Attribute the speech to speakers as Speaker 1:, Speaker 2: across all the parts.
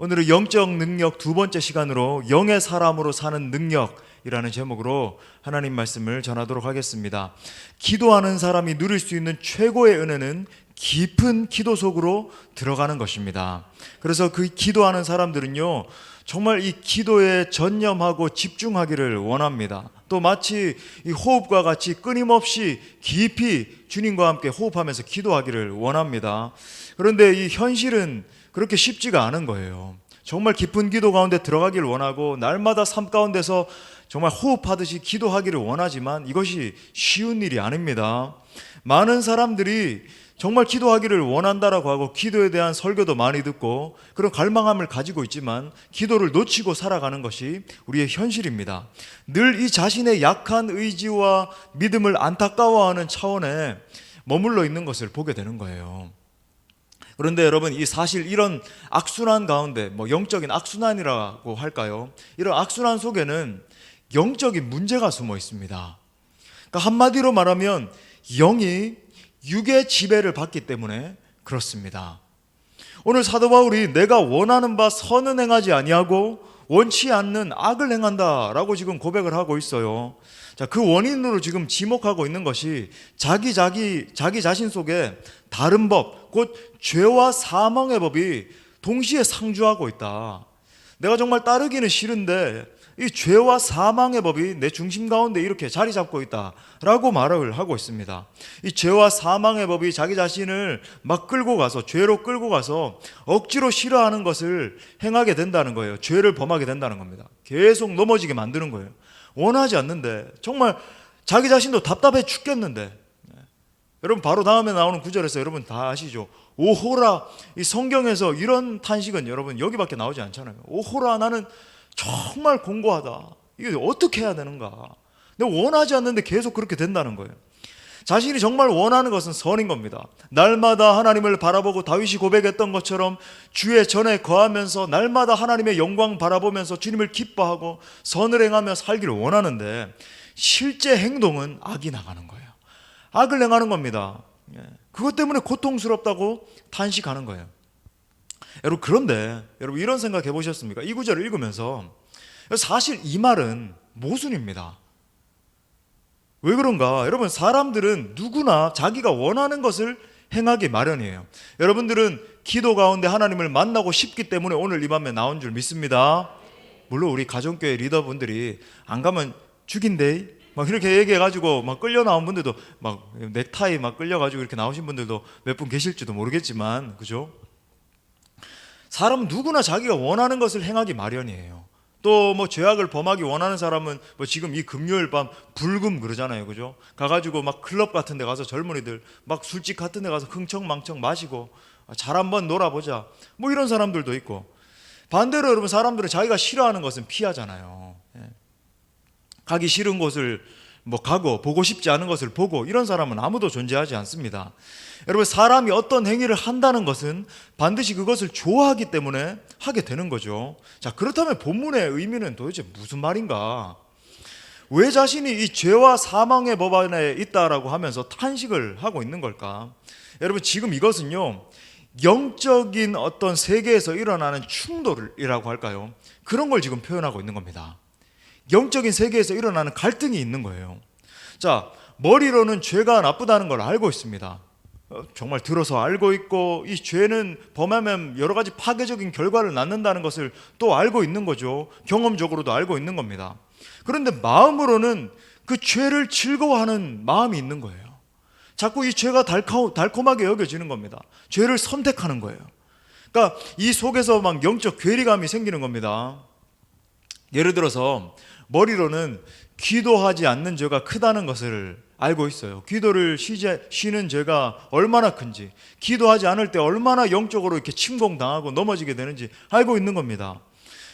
Speaker 1: 오늘은 영적 능력 두 번째 시간으로 영의 사람으로 사는 능력이라는 제목으로 하나님 말씀을 전하도록 하겠습니다. 기도하는 사람이 누릴 수 있는 최고의 은혜는 깊은 기도 속으로 들어가는 것입니다. 그래서 그 기도하는 사람들은요, 정말 이 기도에 전념하고 집중하기를 원합니다. 또 마치 이 호흡과 같이 끊임없이 깊이 주님과 함께 호흡하면서 기도하기를 원합니다. 그런데 이 현실은 그렇게 쉽지가 않은 거예요. 정말 깊은 기도 가운데 들어가기를 원하고 날마다 삶 가운데서 정말 호흡하듯이 기도하기를 원하지만 이것이 쉬운 일이 아닙니다. 많은 사람들이 정말 기도하기를 원한다라고 하고 기도에 대한 설교도 많이 듣고 그런 갈망함을 가지고 있지만 기도를 놓치고 살아가는 것이 우리의 현실입니다. 늘 이 자신의 약한 의지와 믿음을 안타까워하는 차원에 머물러 있는 것을 보게 되는 거예요. 그런데 여러분, 이 사실 이런 악순환 가운데, 영적인 악순환이라고 할까요? 이런 악순환 속에는 영적인 문제가 숨어 있습니다. 그러니까 한마디로 말하면 영이 육의 지배를 받기 때문에 그렇습니다. 오늘 사도 바울이 내가 원하는 바 선은 행하지 아니하고 원치 않는 악을 행한다라고 지금 고백을 하고 있어요. 자, 그 원인으로 지금 지목하고 있는 것이 자기 자신 속에 다른 법, 곧 죄와 사망의 법이 동시에 상주하고 있다. 내가 정말 따르기는 싫은데 이 죄와 사망의 법이 내 중심 가운데 이렇게 자리 잡고 있다라고 말을 하고 있습니다. 이 죄와 사망의 법이 자기 자신을 막 끌고 가서, 죄로 끌고 가서 억지로 싫어하는 것을 행하게 된다는 거예요. 죄를 범하게 된다는 겁니다. 계속 넘어지게 만드는 거예요. 원하지 않는데, 정말 자기 자신도 답답해 죽겠는데. 여러분, 바로 다음에 나오는 구절에서 여러분 다 아시죠? 오호라, 이 성경에서 이런 탄식은 여러분 여기밖에 나오지 않잖아요. 오호라, 나는 정말 공고하다. 이게 어떻게 해야 되는가? 내가 원하지 않는데 계속 그렇게 된다는 거예요. 자신이 정말 원하는 것은 선인 겁니다. 날마다 하나님을 바라보고 다윗이 고백했던 것처럼 주의 전에 거하면서 날마다 하나님의 영광 바라보면서 주님을 기뻐하고 선을 행하며 살기를 원하는데 실제 행동은 악이 나가는 거예요. 악을 행하는 겁니다. 그것 때문에 고통스럽다고 탄식하는 거예요. 여러분, 그런데 여러분 이런 생각 해보셨습니까? 이 구절을 읽으면서 사실 이 말은 모순입니다. 왜 그런가? 여러분, 사람들은 누구나 자기가 원하는 것을 행하기 마련이에요. 여러분들은 기도 가운데 하나님을 만나고 싶기 때문에 오늘 이 밤에 나온 줄 믿습니다. 물론 우리 가정교회 리더분들이 안 가면 죽인대 막 이렇게 얘기해가지고 막 끌려 나온 분들도, 막 넥타이 막 끌려가지고 이렇게 나오신 분들도 몇 분 계실지도 모르겠지만, 그죠? 사람은 누구나 자기가 원하는 것을 행하기 마련이에요. 또 죄악을 범하기 원하는 사람은 지금 이 금요일 밤 불금 그러잖아요, 그죠? 가가지고 막 클럽 같은 데 가서 젊은이들 막 술집 같은 데 가서 흥청망청 마시고 잘 한번 놀아보자, 이런 사람들도 있고, 반대로 여러분, 사람들은 자기가 싫어하는 것은 피하잖아요. 가기 싫은 곳을 가고, 보고 싶지 않은 것을 보고, 이런 사람은 아무도 존재하지 않습니다. 여러분, 사람이 어떤 행위를 한다는 것은 반드시 그것을 좋아하기 때문에 하게 되는 거죠. 자, 그렇다면 본문의 의미는 도대체 무슨 말인가? 왜 자신이 이 죄와 사망의 법 안에 있다라고 하면서 탄식을 하고 있는 걸까? 여러분, 지금 이것은요, 영적인 어떤 세계에서 일어나는 충돌이라고 할까요? 그런 걸 지금 표현하고 있는 겁니다. 영적인 세계에서 일어나는 갈등이 있는 거예요. 자, 머리로는 죄가 나쁘다는 걸 알고 있습니다. 정말 들어서 알고 있고, 이 죄는 범하면 여러 가지 파괴적인 결과를 낳는다는 것을 또 알고 있는 거죠. 경험적으로도 알고 있는 겁니다. 그런데 마음으로는 그 죄를 즐거워하는 마음이 있는 거예요. 자꾸 이 죄가 달콤하게 여겨지는 겁니다. 죄를 선택하는 거예요. 그러니까 이 속에서 막 영적 괴리감이 생기는 겁니다. 예를 들어서 머리로는 기도하지 않는 죄가 크다는 것을 알고 있어요. 기도를 쉬는 죄가 얼마나 큰지, 기도하지 않을 때 얼마나 영적으로 이렇게 침공당하고 넘어지게 되는지 알고 있는 겁니다.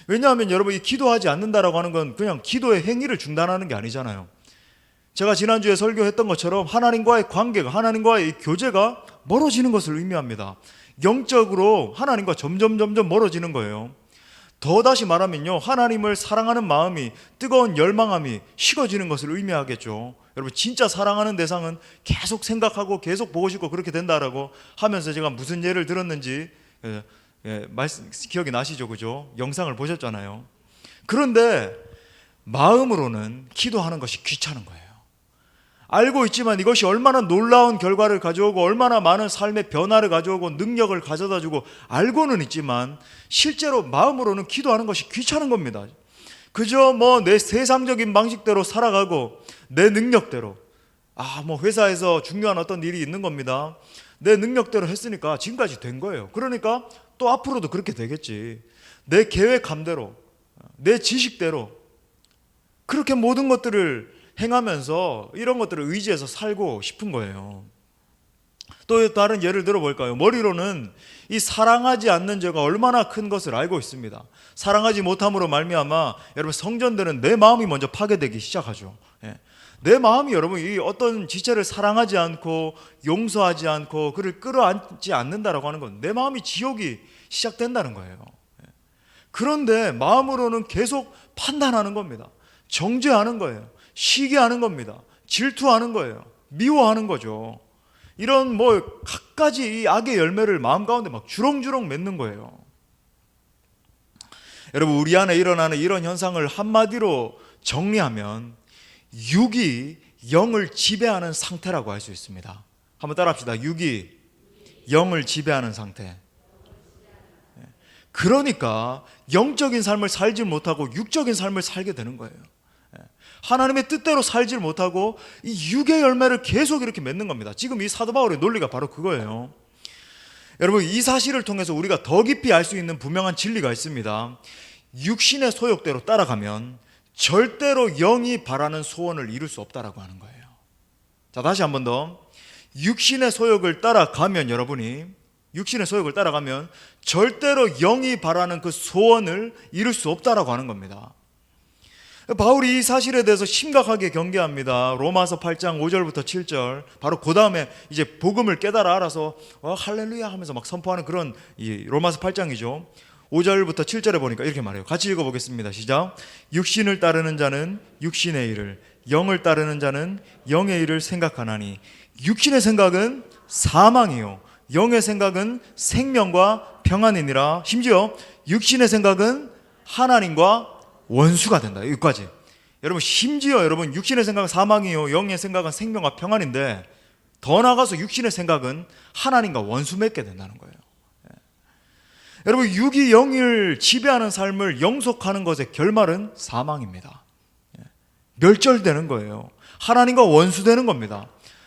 Speaker 1: 왜냐하면 여러분, 이 기도하지 않는다라고 하는 건 그냥 기도의 행위를 중단하는 게 아니잖아요. 제가 지난주에 설교했던 것처럼 하나님과의 관계가, 하나님과의 이 교제가 멀어지는 것을 의미합니다. 영적으로 하나님과 점점 멀어지는 거예요. 더 다시 말하면요, 하나님을 사랑하는 마음이, 뜨거운 열망함이 식어지는 것을 의미하겠죠. 여러분, 진짜 사랑하는 대상은 계속 생각하고 계속 보고 싶고 그렇게 된다라고 하면서 제가 무슨 예를 들었는지 말씀 기억이 나시죠? 그죠? 영상을 보셨잖아요. 그런데 마음으로는 기도하는 것이 귀찮은 거예요. 알고 있지만 이것이 얼마나 놀라운 결과를 가져오고 얼마나 많은 삶의 변화를 가져오고 능력을 가져다 주고 알고는 있지만 실제로 마음으로는 기도하는 것이 귀찮은 겁니다. 그저 내 세상적인 방식대로 살아가고 내 능력대로 회사에서 중요한 어떤 일이 있는 겁니다. 내 능력대로 했으니까 지금까지 된 거예요. 그러니까 또 앞으로도 그렇게 되겠지. 내 계획함대로 내 지식대로 그렇게 모든 것들을 행하면서 이런 것들을 의지해서 살고 싶은 거예요. 또 다른 예를 들어볼까요? 머리로는 이 사랑하지 않는 죄가 얼마나 큰 것을 알고 있습니다. 사랑하지 못함으로 말미암아 여러분 성전들은 내 마음이 먼저 파괴되기 시작하죠. 내 마음이 여러분 이 어떤 지체를 사랑하지 않고 용서하지 않고 그를 끌어안지 않는다라고 하는 건 내 마음이 지옥이 시작된다는 거예요. 그런데 마음으로는 계속 판단하는 겁니다. 정죄하는 거예요. 시기하는 겁니다. 질투하는 거예요. 미워하는 거죠. 이런 갖가지 이 악의 열매를 마음 가운데 막 주렁주렁 맺는 거예요. 여러분 우리 안에 일어나는 이런 현상을 한마디로 정리하면 육이 영을 지배하는 상태라고 할 수 있습니다. 한번 따라합시다. 육이 영을 지배하는 상태. 그러니까 영적인 삶을 살지 못하고 육적인 삶을 살게 되는 거예요. 하나님의 뜻대로 살지 못하고 이 육의 열매를 계속 이렇게 맺는 겁니다. 지금 이 사도 바울의 논리가 바로 그거예요. 여러분 이 사실을 통해서 우리가 더 깊이 알 수 있는 분명한 진리가 있습니다. 육신의 소욕대로 따라가면 절대로 영이 바라는 소원을 이룰 수 없다라고 하는 거예요. 자, 다시 한 번 더. 육신의 소욕을 따라가면 여러분이 육신의 소욕을 따라가면 절대로 영이 바라는 그 소원을 이룰 수 없다라고 하는 겁니다. 바울이 이 사실에 대해서 심각하게 경계합니다. 로마서 8장 5절부터 7절. 바로 그 다음에 이제 복음을 깨달아 알아서 할렐루야 하면서 막 선포하는 그런 이 로마서 8장이죠. 5절부터 7절에 보니까 이렇게 말해요. 같이 읽어보겠습니다. 시작. 육신을 따르는 자는 육신의 일을, 영을 따르는 자는 영의 일을 생각하나니 육신의 생각은 사망이요 영의 생각은 생명과 평안이니라. 심지어 육신의 생각은 하나님과 원수가 된다. 여기까지. 여러분 심지어 여러분 육신의 생각은 사망이요 영의 생각은 생명과 평안인데 더 나아가서 육신의 생각은 하나님과 원수 맺게 된다는 거예요. 여러분 육이 영을 지배하는 삶을 영속하는 것의 결말은 사망입니다. 멸절되는 거예요. 하나님과 원수되는 겁니다.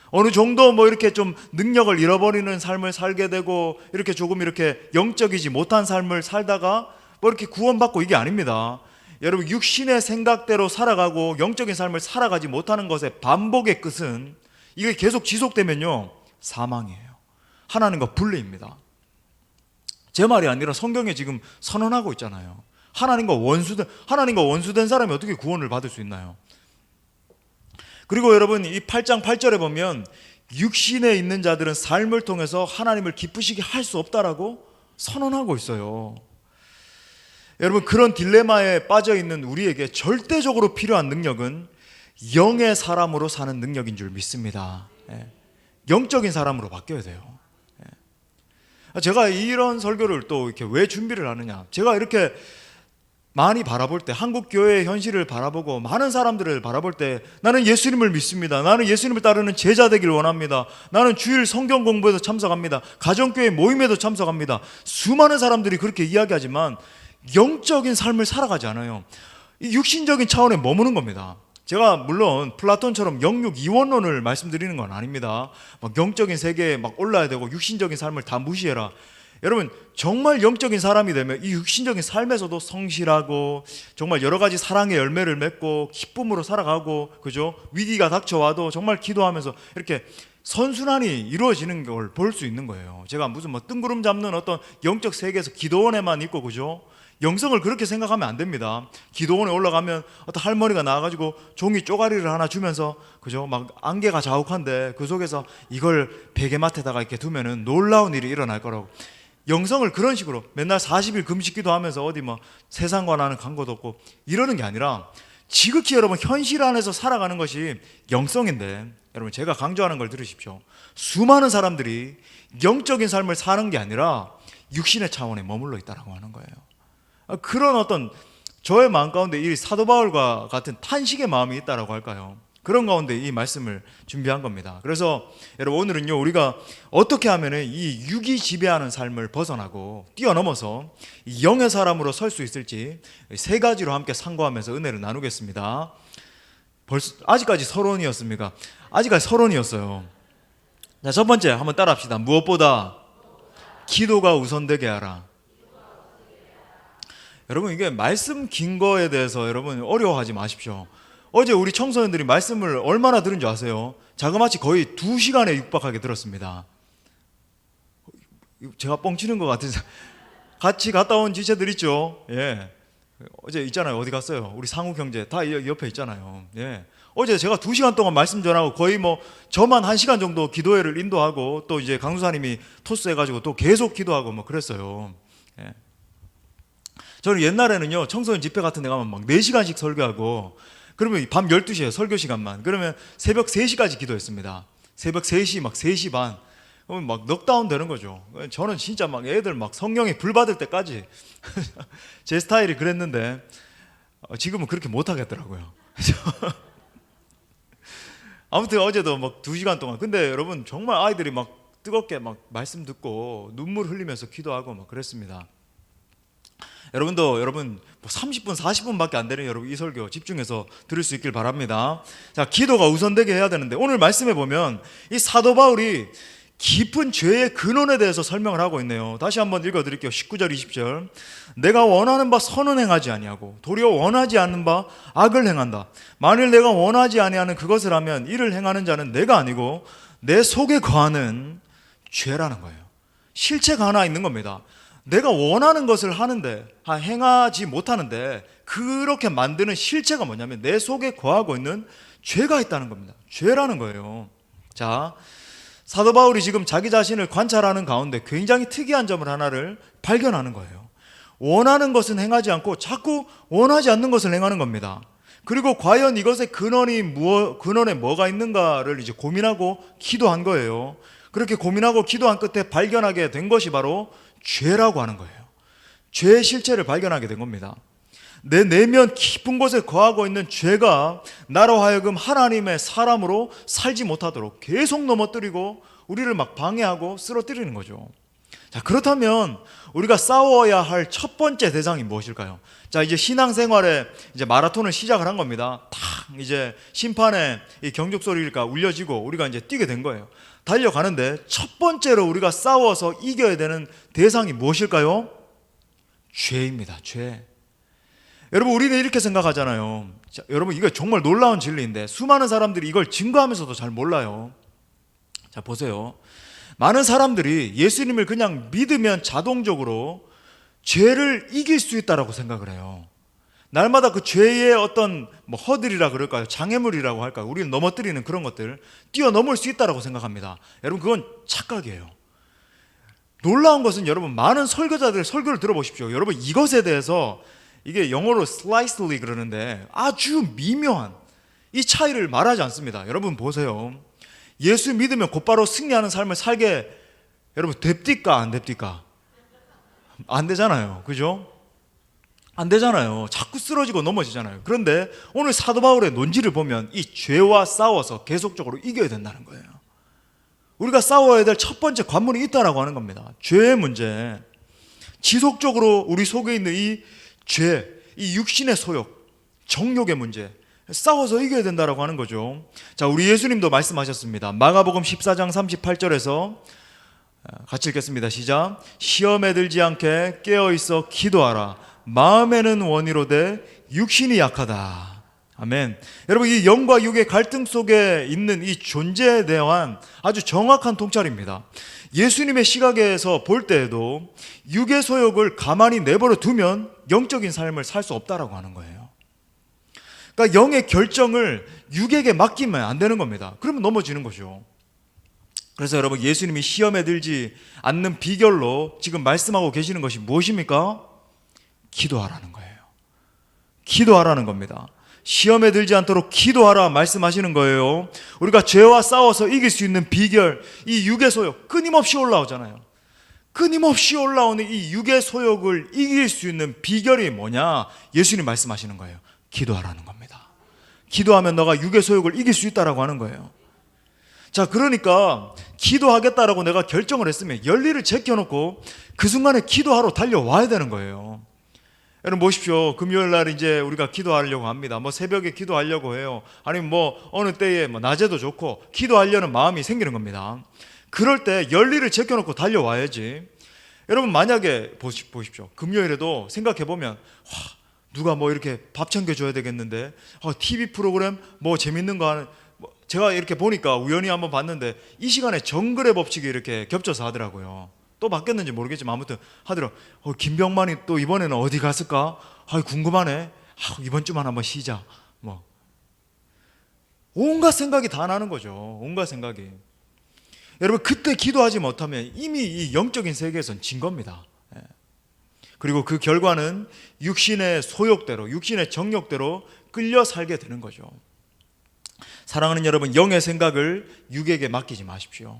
Speaker 1: 어느 정도 이렇게 좀 능력을 잃어버리는 삶을 살게 되고 이렇게 조금 이렇게 영적이지 못한 삶을 살다가 이렇게 구원받고 이게 아닙니다. 여러분 육신의 생각대로 살아가고 영적인 삶을 살아가지 못하는 것의 반복의 끝은 이게 계속 지속되면요 사망이에요. 하나님과 분리입니다. 제 말이 아니라 성경에 지금 선언하고 있잖아요. 하나님과 원수된 사람이 어떻게 구원을 받을 수 있나요? 그리고 여러분 이 8장 8절에 보면 육신에 있는 자들은 삶을 통해서 하나님을 기쁘시게 할 수 없다라고 선언하고 있어요. 여러분 그런 딜레마에 빠져 있는 우리에게 절대적으로 필요한 능력은 영의 사람으로 사는 능력인 줄 믿습니다. 영적인 사람으로 바뀌어야 돼요. 제가 이런 설교를 또 이렇게 왜 준비를 하느냐? 제가 이렇게 많이 바라볼 때 한국 교회의 현실을 바라보고 많은 사람들을 바라볼 때 나는 예수님을 믿습니다. 나는 예수님을 따르는 제자 되길 원합니다. 나는 주일 성경 공부에도 참석합니다. 가정교회 모임에도 참석합니다. 수많은 사람들이 그렇게 이야기하지만 영적인 삶을 살아가지 않아요. 이 육신적인 차원에 머무는 겁니다. 제가 물론 플라톤처럼 영육 이원론을 말씀드리는 건 아닙니다. 영적인 세계에 올라야 되고 육신적인 삶을 다 무시해라. 여러분 정말 영적인 사람이 되면 이 육신적인 삶에서도 성실하고 정말 여러 가지 사랑의 열매를 맺고 기쁨으로 살아가고 그죠? 위기가 닥쳐와도 정말 기도하면서 이렇게 선순환이 이루어지는 걸 볼 수 있는 거예요. 제가 무슨 뜬구름 잡는 어떤 영적 세계에서 기도원에만 있고 그죠? 영성을 그렇게 생각하면 안 됩니다. 기도원에 올라가면 어떤 할머니가 나와가지고 종이 쪼가리를 하나 주면서 그죠? 안개가 자욱한데 그 속에서 이걸 베개맡에다가 이렇게 두면은 놀라운 일이 일어날 거라고. 영성을 그런 식으로 맨날 40일 금식기도 하면서 어디 세상과 나는 관계도 없고 이러는 게 아니라 지극히 여러분 현실 안에서 살아가는 것이 영성인데 여러분 제가 강조하는 걸 들으십시오. 수많은 사람들이 영적인 삶을 사는 게 아니라 육신의 차원에 머물러 있다라고 하는 거예요. 그런 어떤 저의 마음 가운데 이 사도 바울과 같은 탄식의 마음이 있다라고 할까요? 그런 가운데 이 말씀을 준비한 겁니다. 그래서 여러분 오늘은요, 우리가 어떻게 하면 이 육이 지배하는 삶을 벗어나고 뛰어넘어서 영의 사람으로 설 수 있을지 세 가지로 함께 상고하면서 은혜를 나누겠습니다. 아직까지 서론이었습니까? 아직까지 서론이었어요. 자, 첫 번째 한번 따라합시다. 무엇보다 기도가 우선되게 하라. 여러분, 이게 말씀 긴 거에 대해서 여러분 어려워하지 마십시오. 어제 우리 청소년들이 말씀을 얼마나 들은 줄 아세요? 자그마치 거의 2시간에 육박하게 들었습니다. 제가 뻥치는 것 같아서 같이 갔다 온 지체들 있죠? 예. 어제 있잖아요. 어디 갔어요? 우리 상우 경제 다 옆에 있잖아요. 예. 어제 제가 2시간 동안 말씀 전하고 거의 뭐 저만 1시간 정도 기도회를 인도하고 또 이제 강수사님이 토스해가지고 또 계속 기도하고 뭐 그랬어요. 예. 저는 옛날에는요, 청소년 집회 같은 데 가면 막 4시간씩 설교하고, 그러면 밤 12시에 설교 시간만, 그러면 새벽 3시까지 기도했습니다. 새벽 3시, 막 3시 반. 그러면 막 넉다운 되는 거죠. 저는 진짜 막 애들 막 성령에 불 받을 때까지 제 스타일이 그랬는데, 지금은 그렇게 못 하겠더라고요. 아무튼 어제도 막 2시간 동안. 근데 여러분, 정말 아이들이 막 뜨겁게 막 말씀 듣고 눈물 흘리면서 기도하고 막 그랬습니다. 여러분도 여러분 30분 40분밖에 안 되는 여러분 이 설교 집중해서 들을 수 있길 바랍니다. 자, 기도가 우선되게 해야 되는데 오늘 말씀해 보면 이 사도 바울이 깊은 죄의 근원에 대해서 설명을 하고 있네요. 다시 한번 읽어드릴게요. 19절 20절. 내가 원하는 바 선은 행하지 아니하고 도리어 원하지 않는 바 악을 행한다. 만일 내가 원하지 아니하는 그것을 하면 이를 행하는 자는 내가 아니고 내 속에 거하는 죄라는 거예요. 실체가 하나 있는 겁니다. 내가 원하는 것을 하는데 행하지 못하는데 그렇게 만드는 실체가 뭐냐면 내 속에 거하고 있는 죄가 있다는 겁니다. 죄라는 거예요. 자, 사도 바울이 지금 자기 자신을 관찰하는 가운데 굉장히 특이한 점을 하나를 발견하는 거예요. 원하는 것은 행하지 않고 자꾸 원하지 않는 것을 행하는 겁니다. 그리고 과연 이것의 근원에 뭐가 있는가를 이제 고민하고 기도한 거예요. 그렇게 고민하고 기도한 끝에 발견하게 된 것이 바로 죄라고 하는 거예요. 죄의 실체를 발견하게 된 겁니다. 내 내면 깊은 곳에 거하고 있는 죄가 나로 하여금 하나님의 사람으로 살지 못하도록 계속 넘어뜨리고 우리를 막 방해하고 쓰러뜨리는 거죠. 자, 그렇다면 우리가 싸워야 할 첫 번째 대상이 무엇일까요? 자, 이제 신앙생활에 이제 마라톤을 시작을 한 겁니다. 탁 이제 심판의 이 경적 소리가 울려지고 우리가 이제 뛰게 된 거예요. 달려가는데 첫 번째로 우리가 싸워서 이겨야 되는 대상이 무엇일까요? 죄입니다. 죄. 여러분, 우리는 이렇게 생각하잖아요. 자, 여러분, 이거 정말 놀라운 진리인데 수많은 사람들이 이걸 증거하면서도 잘 몰라요. 자, 보세요. 많은 사람들이 예수님을 그냥 믿으면 자동적으로 죄를 이길 수 있다라고 생각을 해요. 날마다 그 죄의 어떤 뭐 허들이라 그럴까요? 장애물이라고 할까요? 우리를 넘어뜨리는 그런 것들 뛰어넘을 수 있다라고 생각합니다. 여러분, 그건 착각이에요. 놀라운 것은 여러분, 많은 설교자들의 설교를 들어보십시오. 여러분, 이것에 대해서 이게 영어로 slightly 그러는데 아주 미묘한 이 차이를 말하지 않습니다. 여러분 보세요. 예수 믿으면 곧바로 승리하는 삶을 살게 여러분 됩니까? 안 됩니까? 안 되잖아요. 그죠? 안 되잖아요. 자꾸 쓰러지고 넘어지잖아요. 그런데 오늘 사도 바울의 논지를 보면 이 죄와 싸워서 계속적으로 이겨야 된다는 거예요. 우리가 싸워야 될 첫 번째 관문이 있다라고 하는 겁니다. 죄의 문제. 지속적으로 우리 속에 있는 이 죄, 이 육신의 소욕, 정욕의 문제 싸워서 이겨야 된다라고 하는 거죠. 자, 우리 예수님도 말씀하셨습니다. 마가복음 14장 38절에서 같이 읽겠습니다. 시작. 시험에 들지 않게 깨어있어 기도하라. 마음에는 원이로되 육신이 약하다. 아멘. 여러분, 이 영과 육의 갈등 속에 있는 이 존재에 대한 아주 정확한 통찰입니다. 예수님의 시각에서 볼 때에도 육의 소욕을 가만히 내버려 두면 영적인 삶을 살 수 없다라고 하는 거예요. 그러니까 영의 결정을 육에게 맡기면 안 되는 겁니다. 그러면 넘어지는 거죠. 그래서 여러분, 예수님이 시험에 들지 않는 비결로 지금 말씀하고 계시는 것이 무엇입니까? 기도하라는 거예요. 기도하라는 겁니다. 시험에 들지 않도록 기도하라 말씀하시는 거예요. 우리가 죄와 싸워서 이길 수 있는 비결, 이 육의 소욕 끊임없이 올라오잖아요. 끊임없이 올라오는 이 육의 소욕을 이길 수 있는 비결이 뭐냐? 예수님 말씀하시는 거예요. 기도하라는 겁니다. 기도하면 너가 육의 소욕을 이길 수 있다라고 하는 거예요. 자, 그러니까 기도하겠다라고 내가 결정을 했으면 열리를 제껴놓고 그 순간에 기도하러 달려와야 되는 거예요. 여러분 보십시오. 금요일 날 이제 우리가 기도하려고 합니다. 뭐 새벽에 기도하려고 해요. 아니면 뭐 어느 때에 뭐 낮에도 좋고 기도하려는 마음이 생기는 겁니다. 그럴 때 열리를 제껴놓고 달려와야지. 여러분 만약에 보십시오. 금요일에도 생각해보면 누가 뭐 이렇게 밥 챙겨줘야 되겠는데 TV 프로그램 뭐 재밌는 거 하는 제가 이렇게 보니까 우연히 한번 봤는데 이 시간에 정글의 법칙이 이렇게 겹쳐서 하더라고요. 또 바뀌었는지 모르겠지만 아무튼 하더라고. 김병만이 또 이번에는 어디 갔을까? 궁금하네. 이번 주만 한번 쉬자. 뭐 온갖 생각이 다 나는 거죠. 온갖 생각이. 여러분 그때 기도하지 못하면 이미 이 영적인 세계에선 진 겁니다. 그리고 그 결과는 육신의 소욕대로, 육신의 정욕대로 끌려 살게 되는 거죠. 사랑하는 여러분, 영의 생각을 육에게 맡기지 마십시오.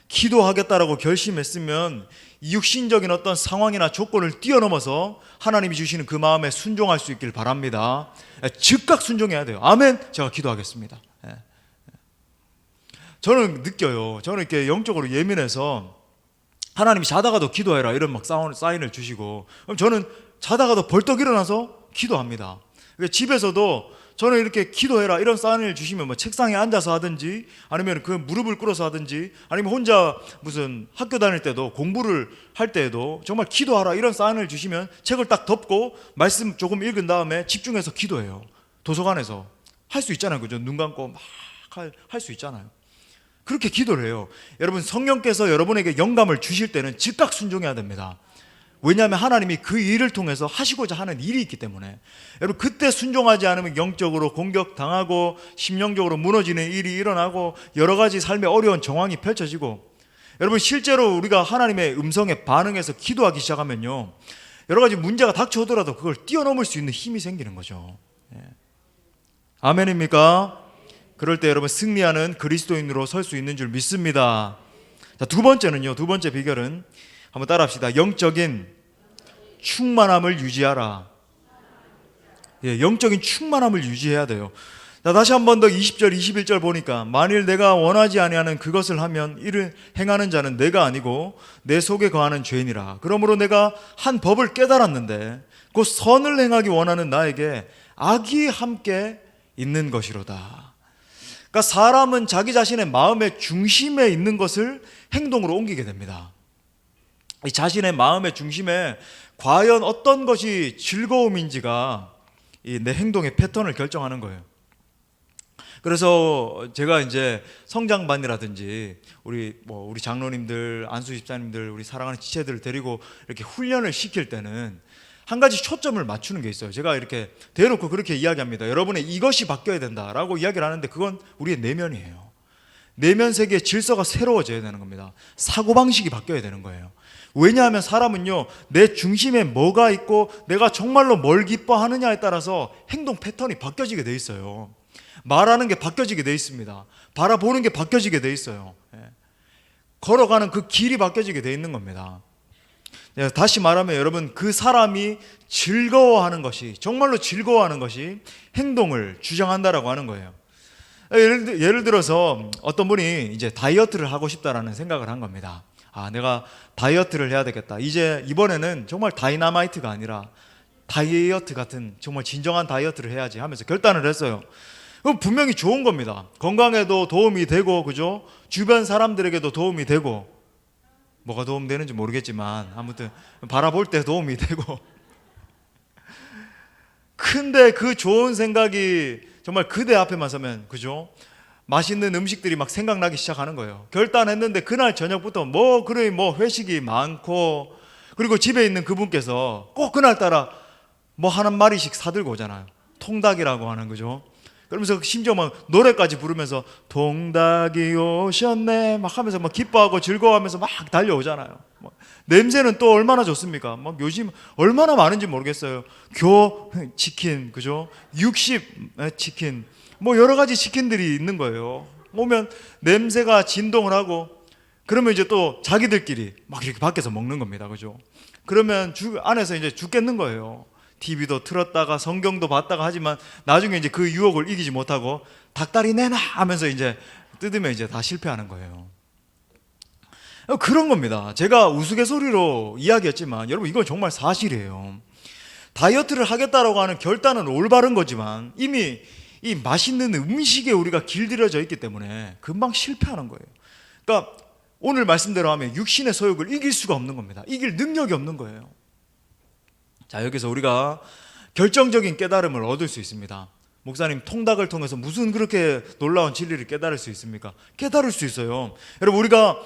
Speaker 1: 기도하겠다라고 결심했으면 육신적인 어떤 상황이나 조건을 뛰어넘어서 하나님이 주시는 그 마음에 순종할 수 있길 바랍니다. 즉각 순종해야 돼요. 아멘. 제가 기도하겠습니다. 저는 느껴요. 저는 이렇게 영적으로 예민해서 하나님이 자다가도 기도해라 이런 막 사인을 주시고, 그럼 저는 자다가도 벌떡 일어나서 기도합니다. 집에서도 저는 이렇게 기도해라 이런 사인을 주시면 뭐 책상에 앉아서 하든지 아니면 그 무릎을 꿇어서 하든지 아니면 혼자 무슨 학교 다닐 때도 공부를 할 때에도 정말 기도하라 이런 사인을 주시면 책을 딱 덮고 말씀 조금 읽은 다음에 집중해서 기도해요. 도서관에서 할 수 있잖아요. 그죠? 눈 감고 막 할 수 있잖아요. 그렇게 기도를 해요. 여러분 성령께서 여러분에게 영감을 주실 때는 즉각 순종해야 됩니다. 왜냐하면 하나님이 그 일을 통해서 하시고자 하는 일이 있기 때문에. 여러분 그때 순종하지 않으면 영적으로 공격당하고 심령적으로 무너지는 일이 일어나고 여러 가지 삶의 어려운 정황이 펼쳐지고, 여러분 실제로 우리가 하나님의 음성에 반응해서 기도하기 시작하면요 여러 가지 문제가 닥쳐오더라도 그걸 뛰어넘을 수 있는 힘이 생기는 거죠. 아멘입니까? 그럴 때 여러분 승리하는 그리스도인으로 설 수 있는 줄 믿습니다. 자, 두 번째는요, 두 번째 비결은 한번 따라합시다. 영적인 충만함을 유지하라. 영적인 충만함을 유지해야 돼요. 자, 다시 한 번 더 20절 21절 보니까 만일 내가 원하지 아니하는 그것을 하면 이를 행하는 자는 내가 아니고 내 속에 거하는 죄인이라. 그러므로 내가 한 법을 깨달았는데 곧 선을 행하기 원하는 나에게 악이 함께 있는 것이로다. 그러니까 사람은 자기 자신의 마음의 중심에 있는 것을 행동으로 옮기게 됩니다. 이 자신의 마음의 중심에 과연 어떤 것이 즐거움인지가 내 행동의 패턴을 결정하는 거예요. 그래서 제가 이제 성장반이라든지 우리 장로님들, 안수 집사님들, 우리 사랑하는 지체들을 데리고 이렇게 훈련을 시킬 때는 한 가지 초점을 맞추는 게 있어요. 제가 이렇게 대놓고 그렇게 이야기합니다. 여러분의 이것이 바뀌어야 된다라고 이야기를 하는데 그건 우리의 내면이에요. 내면 세계의 질서가 새로워져야 되는 겁니다. 사고방식이 바뀌어야 되는 거예요. 왜냐하면 사람은요 내 중심에 뭐가 있고 내가 정말로 뭘 기뻐하느냐에 따라서 행동 패턴이 바뀌어지게 돼 있어요. 말하는 게 바뀌어지게 돼 있습니다. 바라보는 게 바뀌어지게 돼 있어요. 걸어가는 그 길이 바뀌어지게 돼 있는 겁니다. 다시 말하면 여러분 그 사람이 즐거워하는 것이, 정말로 즐거워하는 것이 행동을 주장한다라고 하는 거예요. 예를 들어서 어떤 분이 이제 다이어트를 하고 싶다라는 생각을 한 겁니다. 내가 다이어트를 해야 되겠다. 이번에는 정말 다이나마이트가 아니라 다이어트 같은 정말 진정한 다이어트를 해야지 하면서 결단을 했어요. 그럼 분명히 좋은 겁니다. 건강에도 도움이 되고, 그죠? 주변 사람들에게도 도움이 되고, 뭐가 도움되는지 모르겠지만 아무튼 바라볼 때 도움이 되고. 근데 그 좋은 생각이 정말 그대 앞에만 서면, 그죠? 맛있는 음식들이 막 생각나기 시작하는 거예요. 결단했는데 그날 저녁부터 뭐 회식이 많고, 그리고 집에 있는 그분께서 꼭 그날따라 뭐 한 마리씩 사들고 오잖아요. 통닭이라고 하는, 거죠? 그러면서 심지어 막 노래까지 부르면서 통닭이 오셨네 막 하면서 막 기뻐하고 즐거워하면서 막 달려오잖아요. 냄새는 또 얼마나 좋습니까? 막 요즘 얼마나 많은지 모르겠어요. 치킨, 그죠? 60 치킨, 뭐 여러 가지 치킨들이 있는 거예요. 오면 냄새가 진동을 하고, 그러면 이제 또 자기들끼리 막 이렇게 밖에서 먹는 겁니다. 그죠? 그러면 안에서 이제 죽겠는 거예요. TV도 틀었다가 성경도 봤다가 하지만 나중에 이제 그 유혹을 이기지 못하고 닭다리 내놔 하면서 이제 뜯으면 이제 다 실패하는 거예요. 그런 겁니다. 제가 우스갯소리로 이야기했지만 여러분 이건 정말 사실이에요. 다이어트를 하겠다라고 하는 결단은 올바른 거지만 이미 이 맛있는 음식에 우리가 길들여져 있기 때문에 금방 실패하는 거예요. 그러니까 오늘 말씀대로 하면 육신의 소욕을 이길 수가 없는 겁니다. 이길 능력이 없는 거예요. 자, 여기서 우리가 결정적인 깨달음을 얻을 수 있습니다. 목사님, 통닭을 통해서 무슨 그렇게 놀라운 진리를 깨달을 수 있습니까? 깨달을 수 있어요. 여러분, 우리가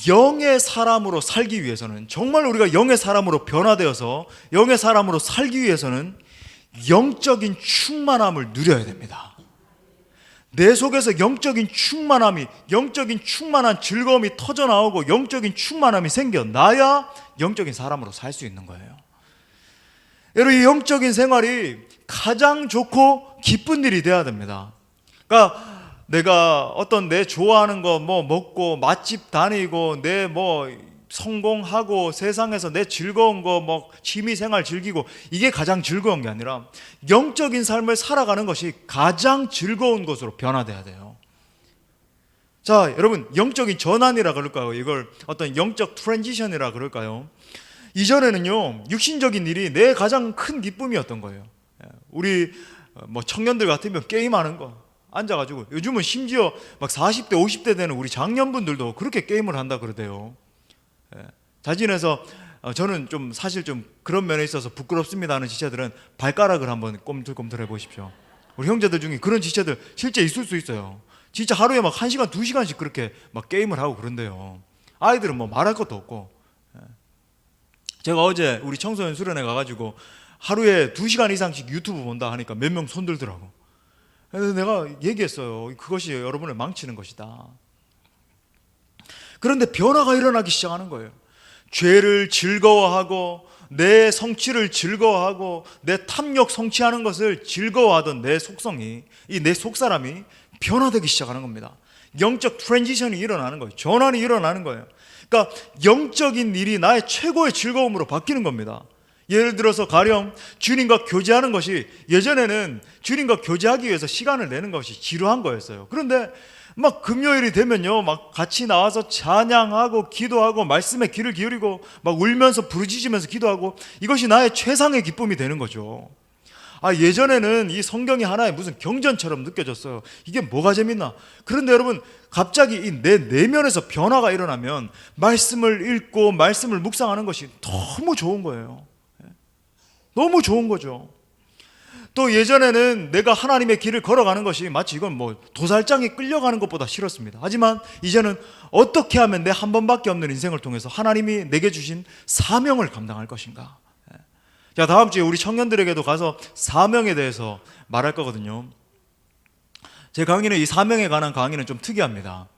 Speaker 1: 영의 사람으로 살기 위해서는, 정말 우리가 영의 사람으로 변화되어서 영의 사람으로 살기 위해서는 영적인 충만함을 누려야 됩니다. 내 속에서 영적인 충만함이, 영적인 충만한 즐거움이 터져나오고 영적인 충만함이 생겨나야 영적인 사람으로 살 수 있는 거예요. 여러분, 이 영적인 생활이 가장 좋고 기쁜 일이 돼야 됩니다. 그러니까 내가 어떤 내 좋아하는 거 뭐 먹고 맛집 다니고 내 뭐 성공하고 세상에서 내 즐거운 거 뭐 취미생활 즐기고 이게 가장 즐거운 게 아니라 영적인 삶을 살아가는 것이 가장 즐거운 것으로 변화돼야 돼요. 자, 여러분, 영적인 전환이라 그럴까요? 이걸 어떤 영적 트랜지션이라 그럴까요? 이전에는요, 육신적인 일이 내 가장 큰 기쁨이었던 거예요. 우리 뭐 청년들 같으면 게임하는 거 앉아가지고, 요즘은 심지어 막 40대 50대 되는 우리 장년분들도 그렇게 게임을 한다 그러대요. 자진해서 저는 좀 사실 좀 그런 면에 있어서 부끄럽습니다 하는 지체들은 발가락을 한번 꼼틀꼼틀 해보십시오. 우리 형제들 중에 그런 지체들 실제 있을 수 있어요. 진짜 하루에 막 1시간 2시간씩 그렇게 막 게임을 하고 그런데요. 아이들은 뭐 말할 것도 없고. 제가 어제 우리 청소년 수련회 가가지고 하루에 2시간 이상씩 유튜브 본다 하니까 몇 명 손들더라고. 그래서 내가 얘기했어요. 그것이 여러분을 망치는 것이다. 그런데 변화가 일어나기 시작하는 거예요. 죄를 즐거워하고 내 성취를 즐거워하고 내 탐욕 성취하는 것을 즐거워하던 내 속성이, 이 내 속사람이 변화되기 시작하는 겁니다. 영적 트랜지션이 일어나는 거예요. 전환이 일어나는 거예요. 그러니까 영적인 일이 나의 최고의 즐거움으로 바뀌는 겁니다. 예를 들어서 가령 주님과 교제하는 것이, 예전에는 주님과 교제하기 위해서 시간을 내는 것이 지루한 거였어요. 그런데 막 금요일이 되면요, 막 같이 나와서 찬양하고 기도하고 말씀에 귀를 기울이고 막 울면서 부르짖으면서 기도하고, 이것이 나의 최상의 기쁨이 되는 거죠. 예전에는 이 성경이 하나의 무슨 경전처럼 느껴졌어요. 이게 뭐가 재밌나? 그런데 여러분, 갑자기 이 내 내면에서 변화가 일어나면 말씀을 읽고 말씀을 묵상하는 것이 너무 좋은 거예요. 너무 좋은 거죠. 또 예전에는 내가 하나님의 길을 걸어가는 것이 마치 이건 뭐 도살장에 끌려가는 것보다 싫었습니다. 하지만 이제는 어떻게 하면 내 한 번밖에 없는 인생을 통해서 하나님이 내게 주신 사명을 감당할 것인가. 자, 다음 주에 우리 청년들에게도 가서 사명에 대해서 말할 거거든요. 제 강의는, 이 사명에 관한 강의는 좀 특이합니다.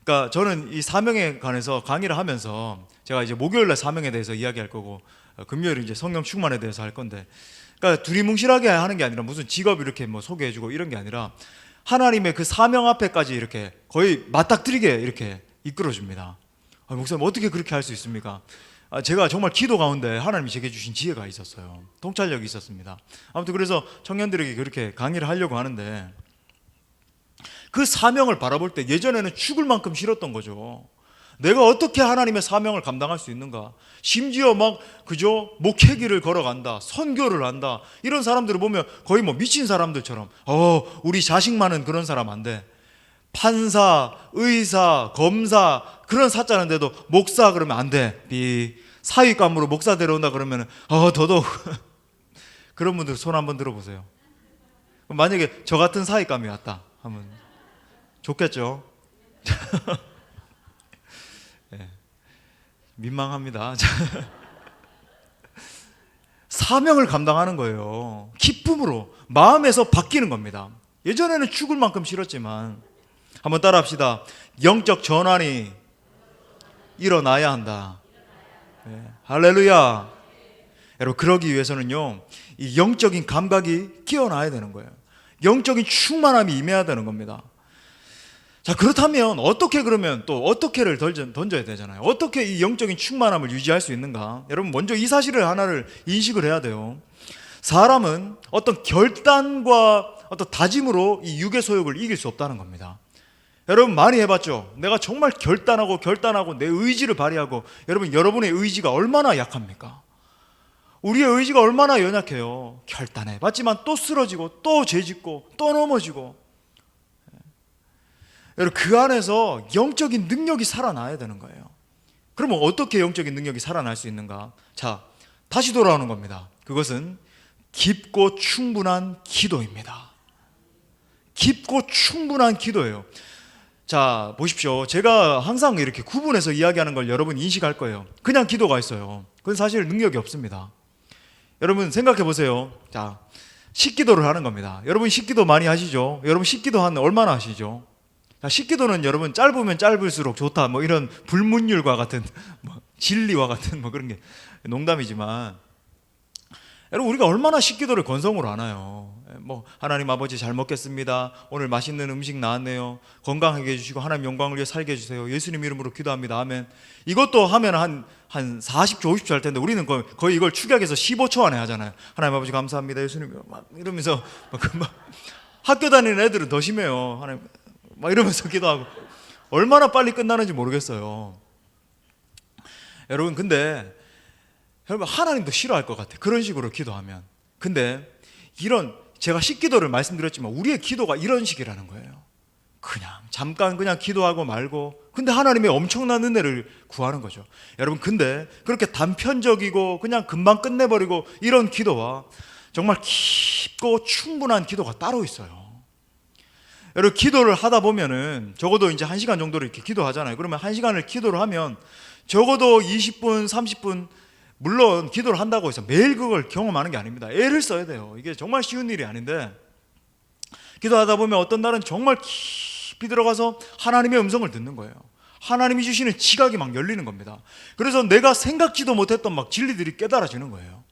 Speaker 1: 그러니까 저는 이 사명에 관해서 강의를 하면서 제가 이제 목요일날 사명에 대해서 이야기할 거고, 금요일에 이제 성령 충만에 대해서 할 건데, 그러니까 두리뭉실하게 하는 게 아니라 무슨 직업 이렇게 뭐 소개해주고 이런 게 아니라 하나님의 그 사명 앞에까지 이렇게 거의 맞닥뜨리게 이렇게 이끌어줍니다. 목사님, 어떻게 그렇게 할 수 있습니까? 제가 정말 기도 가운데 하나님이 제게 주신 지혜가 있었어요. 통찰력이 있었습니다. 아무튼 그래서 청년들에게 그렇게 강의를 하려고 하는데, 그 사명을 바라볼 때 예전에는 죽을 만큼 싫었던 거죠. 내가 어떻게 하나님의 사명을 감당할 수 있는가? 심지어 막 그저 목회길을 걸어간다, 선교를 한다, 이런 사람들을 보면 거의 뭐 미친 사람들처럼, 우리 자식만은 그런 사람 안 돼. 판사, 의사, 검사 그런 사자는데도 목사 그러면 안 돼. 사위감으로 목사 데려온다 그러면 더더욱 그런 분들 손 한번 들어보세요. 만약에 저 같은 사위감이 왔다 하면 좋겠죠. 네. 민망합니다. 사명을 감당하는 거예요. 기쁨으로 마음에서 바뀌는 겁니다. 예전에는 죽을 만큼 싫었지만, 한번 따라 합시다. 영적 전환이 일어나야 한다. 네. 할렐루야. 여러분, 그러기 위해서는요, 이 영적인 감각이 끼어나야 되는 거예요. 영적인 충만함이 임해야 되는 겁니다. 자, 그렇다면 어떻게 그러면 또 어떻게를 던져야 되잖아요. 어떻게 이 영적인 충만함을 유지할 수 있는가? 여러분 먼저 이 사실을 하나를 인식을 해야 돼요. 사람은 어떤 결단과 어떤 다짐으로 이 육의 소욕을 이길 수 없다는 겁니다. 여러분 많이 해봤죠? 내가 정말 결단하고 내 의지를 발휘하고, 여러분 여러분의 의지가 얼마나 약합니까? 우리의 의지가 얼마나 연약해요. 결단해봤지만 또 쓰러지고 또 죄짓고 또 넘어지고. 여러분 그 안에서 영적인 능력이 살아나야 되는 거예요. 그러면 어떻게 영적인 능력이 살아날 수 있는가? 자, 다시 돌아오는 겁니다. 그것은 깊고 충분한 기도입니다. 깊고 충분한 기도예요. 자, 보십시오. 제가 항상 이렇게 구분해서 이야기하는 걸 여러분 인식할 거예요. 그냥 기도가 있어요. 그건 사실 능력이 없습니다. 여러분 생각해 보세요. 자, 식기도를 하는 겁니다. 여러분 식기도 많이 하시죠? 여러분 식기도 얼마나 하시죠? 자, 식기도는 여러분 짧으면 짧을수록 좋다, 뭐 이런 불문율과 같은, 뭐 진리와 같은 뭐 그런 게 농담이지만, 여러분 우리가 얼마나 식기도를 건성으로 하나요? 뭐 하나님 아버지 잘 먹겠습니다. 오늘 맛있는 음식 나왔네요. 건강하게 해주시고 하나님 영광을 위해 살게 해주세요. 예수님 이름으로 기도합니다. 아멘. 이것도 하면 한 40초 50초 할 텐데 우리는 거의 이걸 축약해서 15초 안에 하잖아요. 하나님 아버지 감사합니다. 예수님 막 이러면서 막 학교 다니는 애들은 더 심해요. 하나님 막 이러면서 기도하고 얼마나 빨리 끝나는지 모르겠어요. 여러분 근데 여러분 하나님도 싫어할 것 같아, 그런 식으로 기도하면. 근데 제가 식기도를 말씀드렸지만 우리의 기도가 이런 식이라는 거예요. 그냥 잠깐 그냥 기도하고 말고, 근데 하나님의 엄청난 은혜를 구하는 거죠. 여러분 근데 그렇게 단편적이고 그냥 금방 끝내버리고 이런 기도와 정말 깊고 충분한 기도가 따로 있어요. 여러분 기도를 하다 보면은 적어도 이제 1시간 정도를 이렇게 기도하잖아요. 그러면 1시간을 기도를 하면 적어도 20분 30분, 물론 기도를 한다고 해서 매일 그걸 경험하는 게 아닙니다. 애를 써야 돼요. 이게 정말 쉬운 일이 아닌데, 기도하다 보면 어떤 날은 정말 깊이 들어가서 하나님의 음성을 듣는 거예요. 하나님이 주시는 지각이 막 열리는 겁니다. 그래서 내가 생각지도 못했던 막 진리들이 깨달아지는 거예요.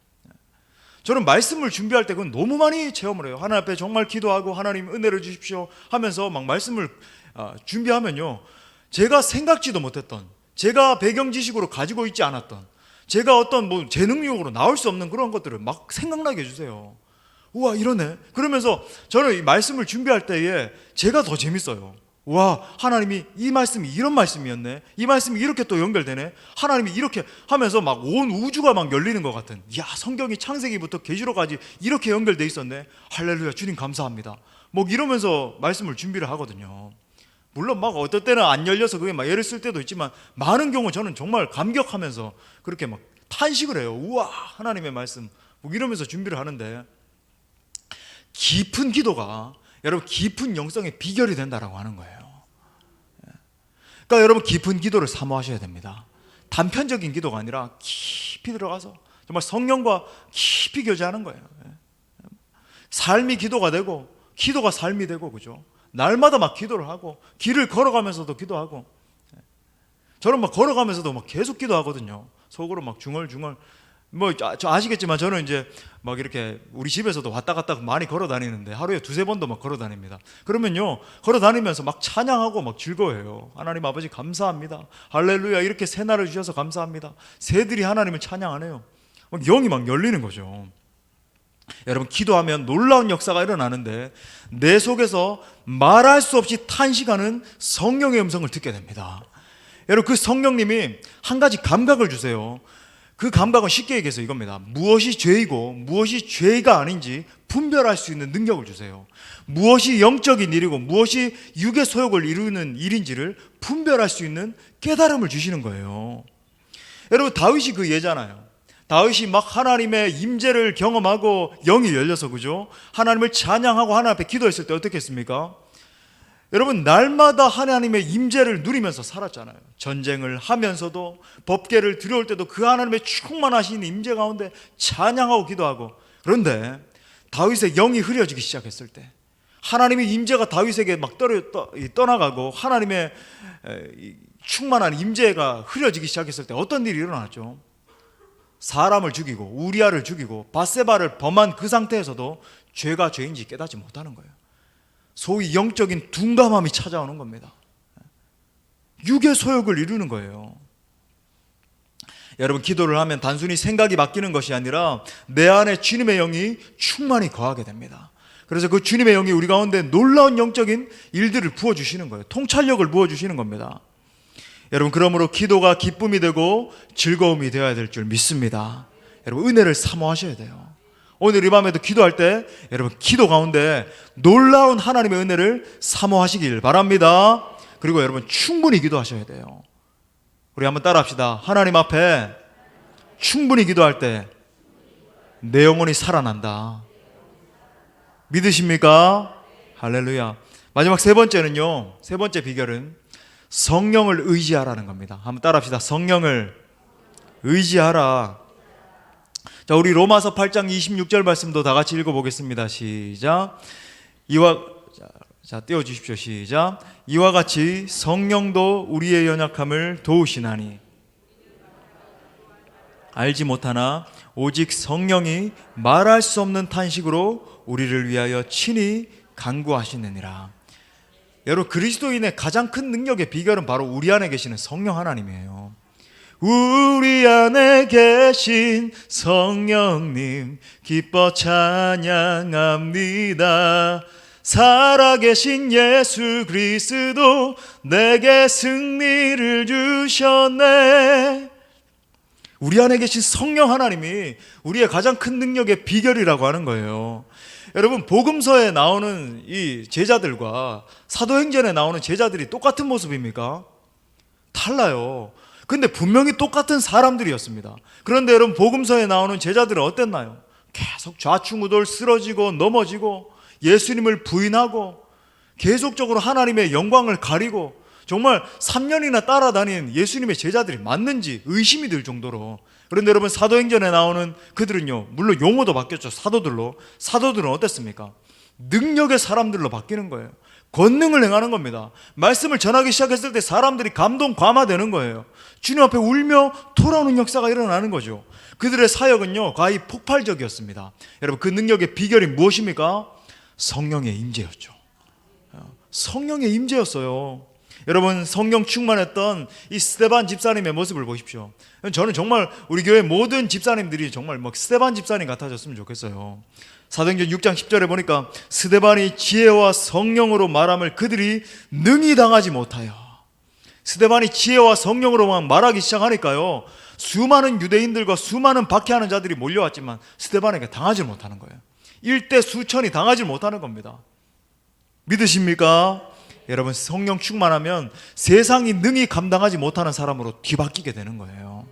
Speaker 1: 저는 말씀을 준비할 때 그건 너무 많이 체험을 해요. 하나님 앞에 정말 기도하고 하나님 은혜를 주십시오 하면서 막 말씀을 준비하면요, 제가 생각지도 못했던, 제가 배경 지식으로 가지고 있지 않았던, 제가 어떤 뭐 제 능력으로 나올 수 없는 그런 것들을 막 생각나게 해주세요. 우와 이러네. 그러면서 저는 이 말씀을 준비할 때에 제가 더 재밌어요. 와, 하나님이 이 말씀이 이런 말씀이었네, 이 말씀이 이렇게 또 연결되네, 하나님이 이렇게 하면서 막 온 우주가 막 열리는 것 같은, 야 성경이 창세기부터 계시록까지 이렇게 연결돼 있었네, 할렐루야 주님 감사합니다, 뭐 이러면서 말씀을 준비를 하거든요. 물론 막 어떨 때는 안 열려서 그게 막 애를 쓸 때도 있지만, 많은 경우 저는 정말 감격하면서 그렇게 막 탄식을 해요. 우와 하나님의 말씀, 뭐 이러면서 준비를 하는데, 깊은 기도가 여러분 깊은 영성의 비결이 된다라고 하는 거예요. 그러니까 여러분 깊은 기도를 사모하셔야 됩니다. 단편적인 기도가 아니라 깊이 들어가서 정말 성령과 깊이 교제하는 거예요. 삶이 기도가 되고 기도가 삶이 되고, 그죠? 날마다 막 기도를 하고, 길을 걸어가면서도 기도하고, 저는 막 걸어가면서도 막 계속 기도하거든요. 속으로 막 중얼중얼. 뭐 저 아시겠지만 저는 이제 막 이렇게 우리 집에서도 왔다 갔다 많이 걸어 다니는데 하루에 2-3번도 막 걸어 다닙니다. 그러면요, 걸어 다니면서 막 찬양하고 막 즐거워해요. 하나님 아버지 감사합니다, 할렐루야, 이렇게 새날을 주셔서 감사합니다. 새들이 하나님을 찬양하네요. 막 영이 막 열리는 거죠. 여러분 기도하면 놀라운 역사가 일어나는데, 내 속에서 말할 수 없이 탄식하는 성령의 음성을 듣게 됩니다. 여러분 그 성령님이 한 가지 감각을 주세요. 그 감각은 쉽게 얘기해서 이겁니다. 무엇이 죄이고 무엇이 죄가 아닌지 분별할 수 있는 능력을 주세요. 무엇이 영적인 일이고 무엇이 육의 소욕을 이루는 일인지를 분별할 수 있는 깨달음을 주시는 거예요. 여러분 다윗이 그 예잖아요. 다윗이 막 하나님의 임재를 경험하고 영이 열려서, 그죠? 하나님을 찬양하고 하나님 앞에 기도했을 때 어떻게 했습니까? 여러분 날마다 하나님의 임재를 누리면서 살았잖아요. 전쟁을 하면서도, 법궤를 들여올 때도 그 하나님의 충만하신 임재 가운데 찬양하고 기도하고. 그런데 다윗의 영이 흐려지기 시작했을 때, 하나님의 임재가 다윗에게 막 떠나가고 하나님의 충만한 임재가 흐려지기 시작했을 때 어떤 일이 일어났죠? 사람을 죽이고 우리아를 죽이고 밧세바를 범한 그 상태에서도 죄가 죄인지 깨닫지 못하는 거예요. 소위 영적인 둔감함이 찾아오는 겁니다. 육의 소욕을 이루는 거예요. 여러분, 기도를 하면 단순히 생각이 바뀌는 것이 아니라 내 안에 주님의 영이 충만히 거하게 됩니다. 그래서 그 주님의 영이 우리 가운데 놀라운 영적인 일들을 부어주시는 거예요. 통찰력을 부어주시는 겁니다. 여러분, 그러므로 기도가 기쁨이 되고 즐거움이 되어야 될 줄 믿습니다. 여러분, 은혜를 사모하셔야 돼요. 오늘 이 밤에도 기도할 때 여러분, 기도 가운데 놀라운 하나님의 은혜를 사모하시길 바랍니다. 그리고 여러분, 충분히 기도하셔야 돼요. 우리 한번 따라합시다. 하나님 앞에 충분히 기도할 때 내 영혼이 살아난다. 믿으십니까? 할렐루야. 마지막 세 번째는요, 세 번째 비결은 성령을 의지하라는 겁니다. 한번 따라합시다. 성령을 의지하라. 자, 우리 로마서 8장 26절 말씀도 다 같이 읽어보겠습니다. 시작. 띄워주십시오. 시작. 이와 같이 성령도 우리의 연약함을 도우시나니 알지 못하나 오직 성령이 말할 수 없는 탄식으로 우리를 위하여 친히 간구하시느니라. 여러분, 그리스도인의 가장 큰 능력의 비결은 바로 우리 안에 계시는 성령 하나님이에요. 우리 안에 계신 성령님 기뻐 찬양합니다. 살아계신 예수 그리스도 내게 승리를 주셨네. 우리 안에 계신 성령 하나님이 우리의 가장 큰 능력의 비결이라고 하는 거예요. 여러분, 복음서에 나오는 이 제자들과 사도행전에 나오는 제자들이 똑같은 모습입니까? 달라요. 근데 분명히 똑같은 사람들이었습니다. 그런데 여러분, 복음서에 나오는 제자들은 어땠나요? 계속 좌충우돌 쓰러지고 넘어지고 예수님을 부인하고 계속적으로 하나님의 영광을 가리고 정말 3년이나 따라다닌 예수님의 제자들이 맞는지 의심이 들 정도로. 그런데 여러분, 사도행전에 나오는 그들은요, 물론 용어도 바뀌었죠. 사도들은 어땠습니까? 능력의 사람들로 바뀌는 거예요. 권능을 행하는 겁니다. 말씀을 전하기 시작했을 때 사람들이 감동 과마되는 거예요. 주님 앞에 울며 돌아오는 역사가 일어나는 거죠. 그들의 사역은요, 거의 폭발적이었습니다. 여러분, 그 능력의 비결이 무엇입니까? 성령의 임재였죠. 성령의 임재였어요. 여러분, 성령 충만했던 이 스데반 집사님의 모습을 보십시오. 저는 정말 우리 교회 모든 집사님들이 정말 스데반 집사님 같아졌으면 좋겠어요. 사도행전 6장 10절에 보니까 스데반이 지혜와 성령으로 말함을 그들이 능히 당하지 못하여. 스데반이 지혜와 성령으로만 말하기 시작하니까요, 수많은 유대인들과 수많은 박해하는 자들이 몰려왔지만 스데반에게 당하지 못하는 거예요. 일대 수천이 당하지 못하는 겁니다. 믿으십니까? 여러분, 성령 충만하면 세상이 능히 감당하지 못하는 사람으로 뒤바뀌게 되는 거예요.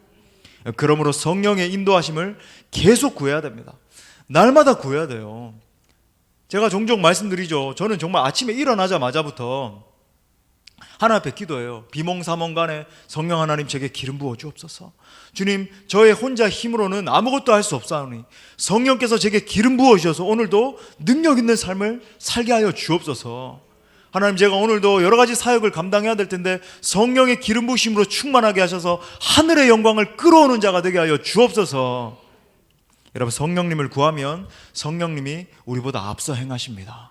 Speaker 1: 그러므로 성령의 인도하심을 계속 구해야 됩니다. 날마다 구해야 돼요. 제가 종종 말씀드리죠. 저는 정말 아침에 일어나자마자부터 하나님 앞에 기도해요. 비몽사몽간에 성령 하나님 제게 기름 부어 주옵소서. 주님, 저의 혼자 힘으로는 아무것도 할 수 없사오니 성령께서 제게 기름 부어 주셔서 오늘도 능력 있는 삶을 살게 하여 주옵소서. 하나님, 제가 오늘도 여러 가지 사역을 감당해야 될 텐데 성령의 기름 부으심으로 충만하게 하셔서 하늘의 영광을 끌어오는 자가 되게 하여 주옵소서. 여러분, 성령님을 구하면 성령님이 우리보다 앞서 행하십니다.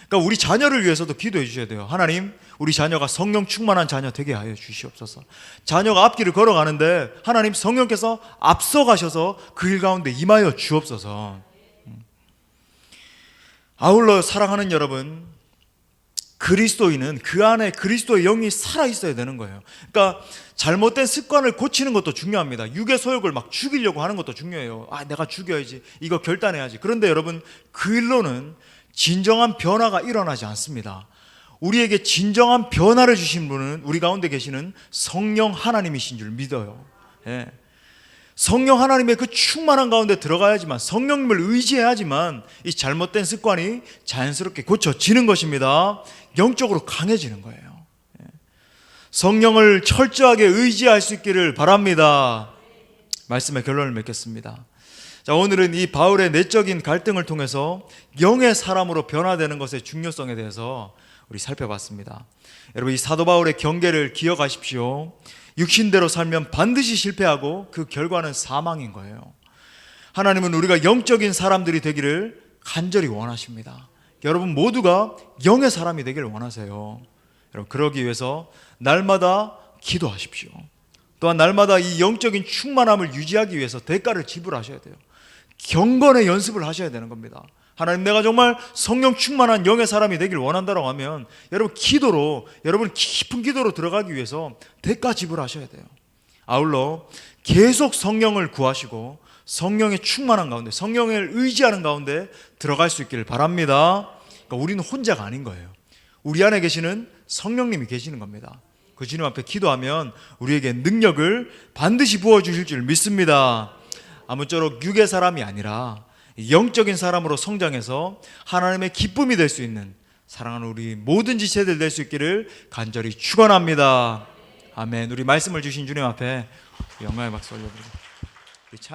Speaker 1: 그러니까 우리 자녀를 위해서도 기도해 주셔야 돼요. 하나님, 우리 자녀가 성령 충만한 자녀 되게 하여 주시옵소서. 자녀가 앞길을 걸어가는데 하나님, 성령께서 앞서 가셔서 그 일 가운데 임하여 주옵소서. 아울러 사랑하는 여러분, 그리스도인은 그 안에 그리스도의 영이 살아있어야 되는 거예요. 그러니까 잘못된 습관을 고치는 것도 중요합니다. 육의 소욕을 막 죽이려고 하는 것도 중요해요. 내가 죽여야지, 이거 결단해야지. 그런데 여러분, 그 일로는 진정한 변화가 일어나지 않습니다. 우리에게 진정한 변화를 주신 분은 우리 가운데 계시는 성령 하나님이신 줄 믿어요. 성령 하나님의 그 충만한 가운데 들어가야지만, 성령님을 의지해야지만 이 잘못된 습관이 자연스럽게 고쳐지는 것입니다. 영적으로 강해지는 거예요. 성령을 철저하게 의지할 수 있기를 바랍니다. 말씀의 결론을 맺겠습니다. 자, 오늘은 이 바울의 내적인 갈등을 통해서 영의 사람으로 변화되는 것의 중요성에 대해서 우리 살펴봤습니다. 여러분, 이 사도 바울의 경계를 기억하십시오. 육신대로 살면 반드시 실패하고 그 결과는 사망인 거예요. 하나님은 우리가 영적인 사람들이 되기를 간절히 원하십니다. 여러분 모두가 영의 사람이 되기를 원하세요. 여러분, 그러기 위해서 날마다 기도하십시오. 또한 날마다 이 영적인 충만함을 유지하기 위해서 대가를 지불하셔야 돼요. 경건의 연습을 하셔야 되는 겁니다. 하나님, 내가 정말 성령 충만한 영의 사람이 되길 원한다고 하면 여러분, 기도로, 여러분 깊은 기도로 들어가기 위해서 대가 지불하셔야 돼요. 아울러 계속 성령을 구하시고 성령의 충만한 가운데, 성령을 의지하는 가운데 들어갈 수 있기를 바랍니다. 그러니까 우리는 혼자가 아닌 거예요. 우리 안에 계시는 성령님이 계시는 겁니다. 그 주님 앞에 기도하면 우리에게 능력을 반드시 부어주실 줄 믿습니다. 아무쪼록 육의 사람이 아니라 영적인 사람으로 성장해서 하나님의 기쁨이 될 수 있는 사랑하는 우리 모든 지체들 될 수 있기를 간절히 축원합니다. 아멘. 우리 말씀을 주신 주님 앞에 영광의 박수 올려드립니다.